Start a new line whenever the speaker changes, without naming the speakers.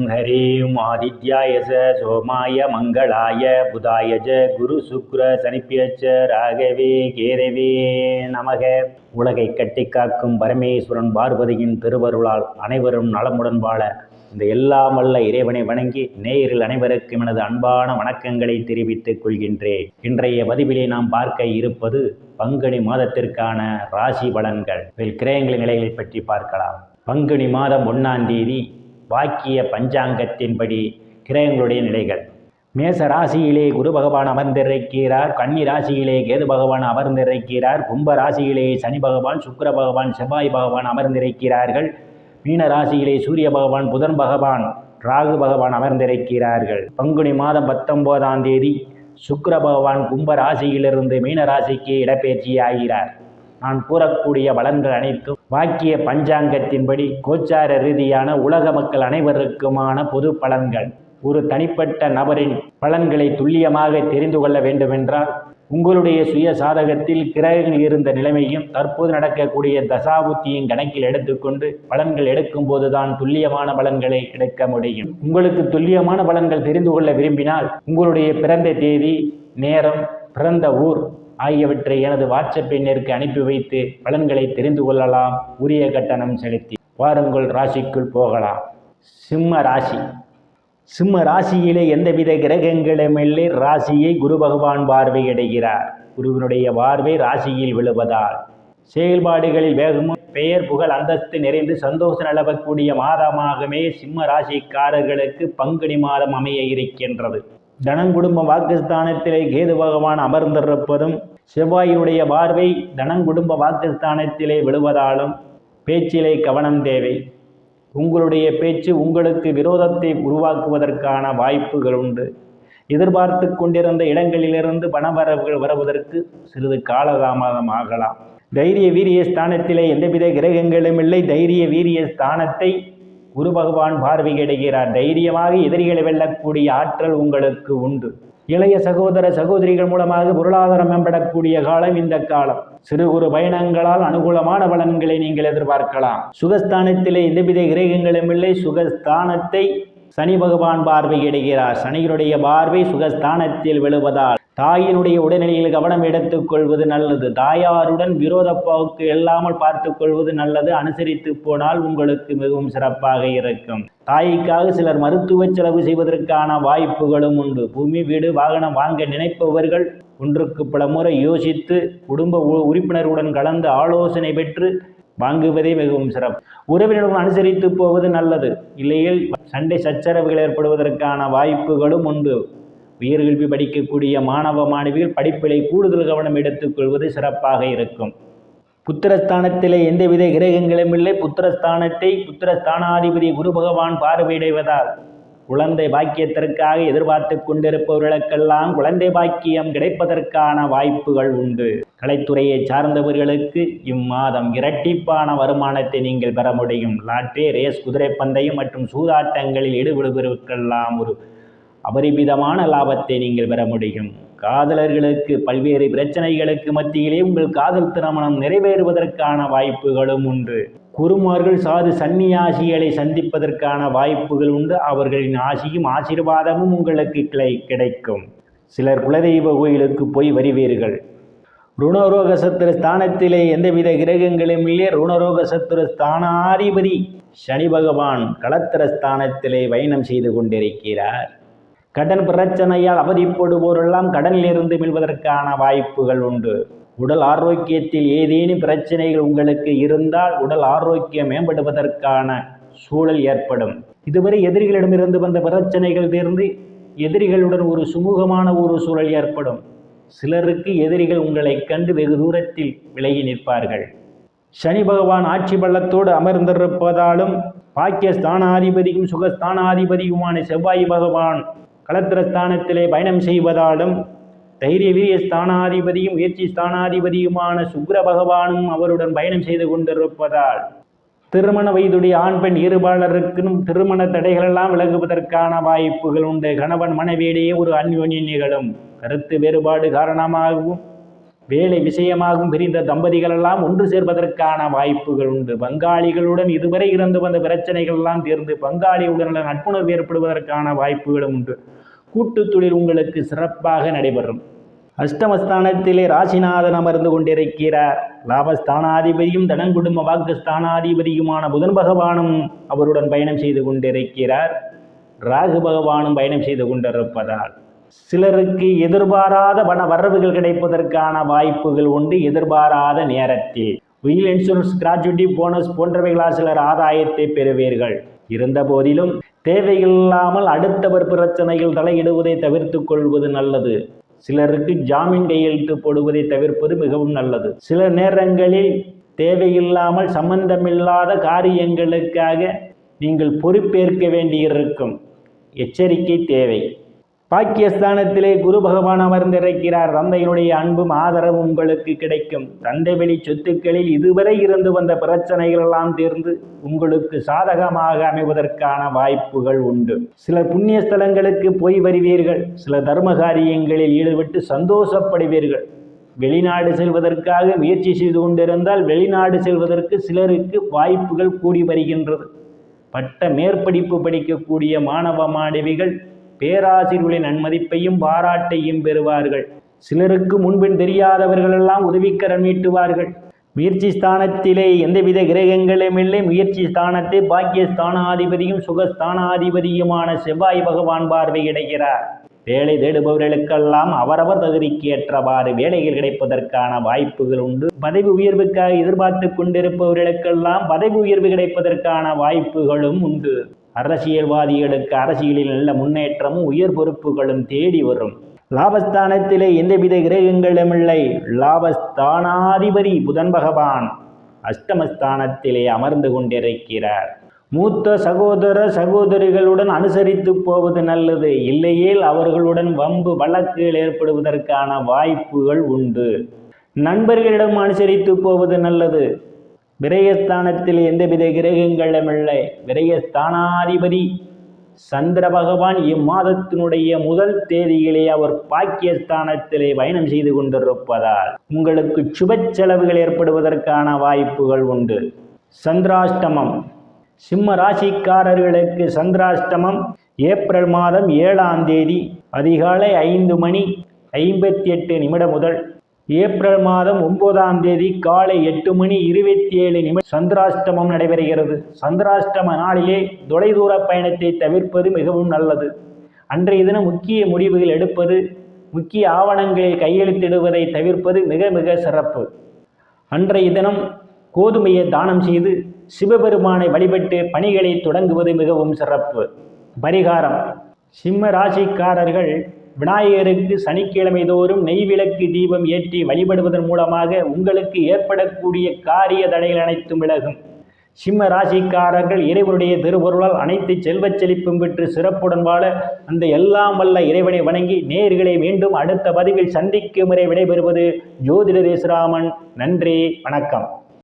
ஹரீம் ஆதித்யாய சோமாய மங்களாய புதாயஜ குரு சுக்ர சனிப்பியச்ச ராகவே கேரவே நமக. உலகை கட்டி காக்கும் பரமேஸ்வரன் பார்வதியின் திருவருளால் அனைவரும் நலமுடன் வாழ இந்த எல்லாம் வல்ல இறைவனை வணங்கி நேயர்கள் அனைவருக்கும் எனது அன்பான வணக்கங்களை தெரிவித்துக் கொள்கின்றேன். இன்றைய பதிவிலே நாம் பார்க்க இருப்பது பங்குனி மாதத்திற்கான ராசி பலன்கள். கிரகங்களின் நிலைகளை பற்றி பார்க்கலாம். பங்குனி மாதம் 1ஆம் தேதி வாக்கிய பஞ்சாங்கத்தின்படி கிரகங்களுடைய நிலைகள். மேச ராசியிலே குரு பகவான் அமர்ந்திருக்கிறார். கன்னி ராசியிலே கேது பகவான் அமர்ந்திருக்கிறார். கும்ப ராசியிலே சனி பகவான், சுக்கிர பகவான், செவ்வாய் பகவான் அமர்ந்திருக்கிறார்கள். மீன ராசியிலே சூரிய பகவான், புதன் பகவான், ராகு பகவான் அமர்ந்திருக்கிறார்கள். பங்குனி மாதம் 19ஆம் தேதி சுக்கிர பகவான் கும்ப ராசியிலிருந்து மீன ராசிக்கு இடப்பெயர்ச்சி ஆகிறார். நான் கூறக்கூடிய பலன்கள் அனைத்தும் வாக்கிய பஞ்சாங்கத்தின்படி கோச்சார ரீதியான உலக மக்கள் அனைவருக்குமான பொது பலன்கள். ஒரு தனிப்பட்ட நபரின் பலன்களை துல்லியமாக தெரிந்து கொள்ள வேண்டுமென்றால் உங்களுடைய சுய சாதகத்தில் கிரகங்கள் இருந்த நிலைமையும் தற்போது நடக்கக்கூடிய தசாபுத்தியும் கணக்கில் எடுத்துக்கொண்டு பலன்கள் எடுக்கும் போதுதான் துல்லியமான பலன்களை எடுக்க முடியும். உங்களுக்கு துல்லியமான பலன்கள் தெரிந்து கொள்ள விரும்பினால் உங்களுடைய பிறந்த தேதி, நேரம், பிறந்த ஊர் ஆகியவற்றை எனது வாட்ஸ்அப் எண்ணிற்கு அனுப்பி வைத்து பலன்களை தெரிந்து கொள்ளலாம். உரிய கட்டணம் செலுத்தி வாருங்கள், ராசிக்குள் போகலாம். சிம்ம ராசி. சிம்ம ராசியிலே எந்தவித கிரகங்களுமில்லை. ராசியை குரு பகவான் பார்வையிடுகிறார். குருவினுடைய பார்வை ராசியில் விழுவதால் செயல்பாடுகளில் வேகமும் பெயர் புகழ் அந்தஸ்து நிறைந்து சந்தோஷம் நிலவக்கூடிய மாதமாகவே சிம்ம ராசிக்காரர்களுக்கு பங்குனி மாதம் அமைய இருக்கின்றது. தனங்குடும்ப வாக்குஸ்தானத்திலே கேது பகவான் அமர்ந்திருப்பதும் செவ்வாயுடைய பார்வை தனங்குடும்ப வாக்குஸ்தானத்திலே விழுவதாலும் பேச்சிலே கவனம் தேவை. உங்களுடைய பேச்சு உங்களுக்கு விரோதத்தை உருவாக்குவதற்கான வாய்ப்புகள் உண்டு. எதிர்பார்த்து கொண்டிருந்த இடங்களிலிருந்து பணவரவுகள் வருவதற்கு சிறிது காலதாமதம் ஆகலாம். தைரிய வீரிய ஸ்தானத்திலே எந்தவித கிரகங்களும் இல்லை. தைரிய வீரிய ஸ்தானத்தை குரு பகவான் பார்வையிடுகிறார். தைரியமாக எதிரிகளை வெல்லக்கூடிய ஆற்றல் உங்களுக்கு உண்டு. இளைய சகோதர சகோதரிகள் மூலமாக பொருளாதாரம் மேம்படக்கூடிய காலம் இந்த காலம். சிறு குறு பயணங்களால் அனுகூலமான பலன்களை நீங்கள் எதிர்பார்க்கலாம். சுகஸ்தானத்திலே எந்தவித கிரகங்களும் இல்லை. சுகஸ்தானத்தை சனி பகவான் பார்வையிடுகிறார். சனியினுடைய பார்வை சுகஸ்தானத்தில் விழுவதால் தாயினுடைய உடல்நிலையில் கவனம் எடுத்துக் கொள்வது நல்லது. தாயாருடன் விரோத போக்கு இல்லாமல் பார்த்து கொள்வது நல்லது. அனுசரித்து போனால் உங்களுக்கு மிகவும் சிறப்பாக இருக்கும். தாய்க்காக சிலர் மருத்துவ செலவு செய்வதற்கான வாய்ப்புகளும் உண்டு. பூமி, வீடு, வாகனம் வாங்க நினைப்பவர்கள் ஒன்றுக்கு பல முறை யோசித்து குடும்ப உறுப்பினருடன் கலந்து ஆலோசனை பெற்று வாங்குவதே மிகவும் சிறப்பு. உறவினருடன் அனுசரித்து போவது நல்லது. இல்லையில் சண்டை சச்சரவுகள் ஏற்படுவதற்கான வாய்ப்புகளும் உண்டு. உயர்கல்வி படிக்கக்கூடிய மாணவ மாணவிகள் படிப்பிலை கூடுதல் கவனம் எடுத்துக்கொள்வது சிறப்பாக இருக்கும். புத்திரஸ்தானத்திலே எந்தவித கிரகங்களும் இல்லை. புத்திரஸ்தானத்தை புத்திரஸ்தானாதிபதி குரு பகவான் பார்வையிடுவதால் குழந்தை பாக்கியத்திற்காக எதிர்பார்த்து கொண்டிருப்பவர்களுக்கெல்லாம் குழந்தை பாக்கியம் கிடைப்பதற்கான வாய்ப்புகள் உண்டு. கலைத்துறையை சார்ந்தவர்களுக்கு இம்மாதம் இரட்டிப்பான வருமானத்தை நீங்கள் பெற முடியும். லாட்டரி, ரேஸ், குதிரை பந்தயம் மற்றும் சூதாட்டங்களில் ஈடுபடுவதற்கெல்லாம் ஒரு அபரிமிதமான லாபத்தை நீங்கள் பெற முடியும். காதலர்களுக்கு பல்வேறு பிரச்சனைகளுக்கு மத்தியிலே உங்கள் காதல் திருமணம் நிறைவேறுவதற்கான வாய்ப்புகளும் உண்டு. குருமார்கள், சாது, சன்னியாசிகளை சந்திப்பதற்கான வாய்ப்புகள் உண்டு. அவர்களின் ஆசியும் ஆசீர்வாதமும் உங்களுக்கு கிடைக்கும். சிலர் குலதெய்வ கோயிலுக்கு போய் வருவீர்கள். ருணரோக சத்துரு ஸ்தானத்திலே எந்தவித கிரகங்களும் இல்லை. ருணரோக சத்துரு ஸ்தானாதிபதி சனி பகவான் களத்திர ஸ்தானத்திலே பயணம் செய்து கொண்டிருக்கிறார். கடன் பிரச்சனையால் அவதிப்படுவோரெல்லாம் கடனில் இருந்து மீள்வதற்கான வாய்ப்புகள் உண்டு. உடல் ஆரோக்கியத்தில் ஏதேனும் பிரச்சனைகள் உங்களுக்கு இருந்தால் உடல் ஆரோக்கியம் மேம்படுவதற்கான சூழல் ஏற்படும். இதுவரை எதிரிகளிடமிருந்து வந்த பிரச்சனைகள் தீர்ந்து எதிரிகளுடன் ஒரு சுமூகமான ஒரு சூழல் ஏற்படும். சிலருக்கு எதிரிகள் உங்களை கண்டு வெகு தூரத்தில் விலகி நிற்பார்கள். சனி பகவான் ஆட்சி பள்ளத்தோடு அமர்ந்திருப்பதாலும் பாக்கியஸ்தானாதிபதியும் சுகஸ்தானாதிபதியுமான செவ்வாய் பகவான் களத்திரஸ்தானத்திலே பயணம் செய்வதாலும் தைரிய வீரிய ஸ்தானாதிபதியும் முயற்சி ஸ்தானாதிபதியுமான சுக்கிர பகவானும் அவருடன் பயணம் செய்து கொண்டிருப்பதால் திருமண வயதுடைய ஆண் பெண் இருபாலருக்கும் திருமண தடைகளெல்லாம் விலகுவதற்கான வாய்ப்புகள் உண்டு. கணவன் மனைவியிடையே ஒரு அந்யோன்யம் நிகழும். கருத்து வேறுபாடு காரணமாகவும் வேலை விஷயமாகவும் பிரிந்த தம்பதிகள் எல்லாம் ஒன்று சேர்வதற்கான வாய்ப்புகள் உண்டு. பங்காளிகளுடன் இதுவரை இருந்து வந்த பிரச்சனைகள் எல்லாம் தீர்ந்து பங்காளியுடன் நட்புணர்வு ஏற்படுவதற்கான வாய்ப்புகளும் உண்டு. கூட்டு தொழில் உங்களுக்கு சிறப்பாக நடைபெறும். அஷ்டமஸ்தானத்திலே ராசிநாதன் அமர்ந்து கொண்டிருக்கிறார். லாபஸ்தானாதிபதியும் தனங்குடும்ப வாக்குஸ்தானாதிபதியுமான புதன் பகவானும் அவருடன் பயணம் செய்து கொண்டிருக்கிறார். ராகு பகவானும் பயணம் செய்து கொண்டிருப்பதால் சிலருக்கு எதிர்பாராத பண வரவுகள் கிடைப்பதற்கான வாய்ப்புகள் உண்டு. எதிர்பாராத நேரத்தில் உயில் இன்சூரன்ஸ், கிராஜுவிட்டி, போனஸ் போன்றவைகளால் சிலர் ஆதாயத்தை பெறுவீர்கள். இருந்த போதிலும் தேவையில்லாமல் அடுத்தவர் பிரச்சனைகள் தலையிடுவதை தவிர்த்து கொள்வது நல்லது. சிலருக்கு ஜாமீன் கையெழுத்து போடுவதை தவிர்ப்பது மிகவும் நல்லது. சில நேரங்களில் தேவையில்லாமல் சம்பந்தமில்லாத காரியங்களுக்காக நீங்கள் பொறுப்பேற்க வேண்டியிருக்கும். எச்சரிக்கை தேவை. பாக்கியஸ்தானத்திலே குரு பகவான் அமர்ந்திருக்கிறார். தந்தையினுடைய அன்பும் ஆதரவும் உங்களுக்கு கிடைக்கும். தந்தை வழி சொத்துக்களில் இதுவரை இருந்து வந்த பிரச்சனைகள் எல்லாம் தீர்ந்து உங்களுக்கு சாதகமாக அமைவதற்கான வாய்ப்புகள் உண்டு. சிலர் புண்ணிய ஸ்தலங்களுக்கு போய் வருவீர்கள். சில தர்ம காரியங்களில் ஈடுபட்டு சந்தோஷப்படுவீர்கள். வெளிநாடு செல்வதற்காக முயற்சி செய்து கொண்டிருந்தால் வெளிநாடு செல்வதற்கு சிலருக்கு வாய்ப்புகள் கூடி வருகின்றது. பட்ட மேற்படிப்பு படிக்கக்கூடிய மாணவ மாணவிகள் பேராசிரியர்களின் நன்மதிப்பையும் பாராட்டையும் பெறுவார்கள். சிலருக்கு முன்பின் தெரியாதவர்கள் எல்லாம் உதவிக்கரம் நீட்டுவார்கள். முயற்சி ஸ்தானத்திலே எந்தவித கிரகங்களும் இல்லை. முயற்சி ஸ்தானத்தை பாக்கியஸ்தானாதிபதியும் சுகஸ்தானாதிபதியுமான செவ்வாய் பகவான் பார்வையிடுகிறார். வேலை தேடுபவர்களுக்கெல்லாம் அவரவர் தகுதிக்கு ஏற்றவாறு வேலைகள் கிடைப்பதற்கான வாய்ப்புகள் உண்டு. பதவி உயர்வுக்காக எதிர்பார்த்து கொண்டிருப்பவர்களுக்கெல்லாம் பதவி உயர்வு கிடைப்பதற்கான வாய்ப்புகளும் உண்டு. அரசியல்வாதிகளுக்கு அரசியலில் நல்ல முன்னேற்றமும் உயர் பொறுப்புகளும் தேடி வரும். லாபஸ்தானத்திலே எந்தவித கிரகங்களும் இல்லை. லாபஸ்தானாதிபதி புதன் பகவான் அஷ்டமஸ்தானத்திலே அமர்ந்து கொண்டிருக்கிறார். மூத்த சகோதர சகோதரிகளுடன் அனுசரித்து போவது நல்லது. இல்லையேல் அவர்களுடன் வம்பு வழக்குகள் ஏற்படுவதற்கான வாய்ப்புகள் உண்டு. நண்பர்களிடம் அனுசரித்து போவது நல்லது. விரயஸ்தானத்தில் எந்தவித கிரகங்களும் இல்லை. விரயஸ்தானாதிபதி சந்திர பகவான் இம்மாதத்தினுடைய முதல் தேதியிலே அவர் பாக்கியஸ்தானத்திலே பயணம் செய்து கொண்டிருப்பதால் உங்களுக்கு சுப செலவுகள் ஏற்படுவதற்கான வாய்ப்புகள் உண்டு. சந்திராஷ்டமம். சிம்ம ராசிக்காரர்களுக்கு சந்திராஷ்டமம் ஏப்ரல் மாதம் 7ஆம் தேதி அதிகாலை 5:58 முதல் ஏப்ரல் மாதம் 9ஆம் தேதி காலை 8:27 சந்திராஷ்டமம் நடைபெறுகிறது. சந்திராஷ்டம நாளிலே தொலைதூர பயணத்தை தவிர்ப்பது மிகவும் நல்லது. அன்றைய தினம் முக்கிய முடிவுகள் எடுப்பது, முக்கிய ஆவணங்களில் கையெழுத்திடுவதை தவிர்ப்பது மிக மிக சிறப்பு. அன்றைய தினம் கோதுமையை தானம் செய்து சிவபெருமானை வழிபட்டு பணிகளை தொடங்குவது மிகவும் சிறப்பு. பரிகாரம். சிம்ம ராசிக்காரர்கள் விநாயகருக்கு சனிக்கிழமை தோறும் நெய்விளக்கு தீபம் ஏற்றி வழிபடுவதன் மூலமாக உங்களுக்கு ஏற்படக்கூடிய காரிய தடைகள் அனைத்தும் விலகும். சிம்ம ராசிக்காரர்கள் இறைவனுடைய திருவருளால் அனைத்து செல்வச் செழிப்பும் பெற்று சிறப்புடன் வாழ அந்த எல்லாம் வல்ல இறைவனை வணங்கி நேயர்களை மீண்டும் அடுத்த பதிவில் சந்திக்கும் வரை விடைபெறுவது ஜோதிடர் எஸ் ராமன். நன்றி, வணக்கம்.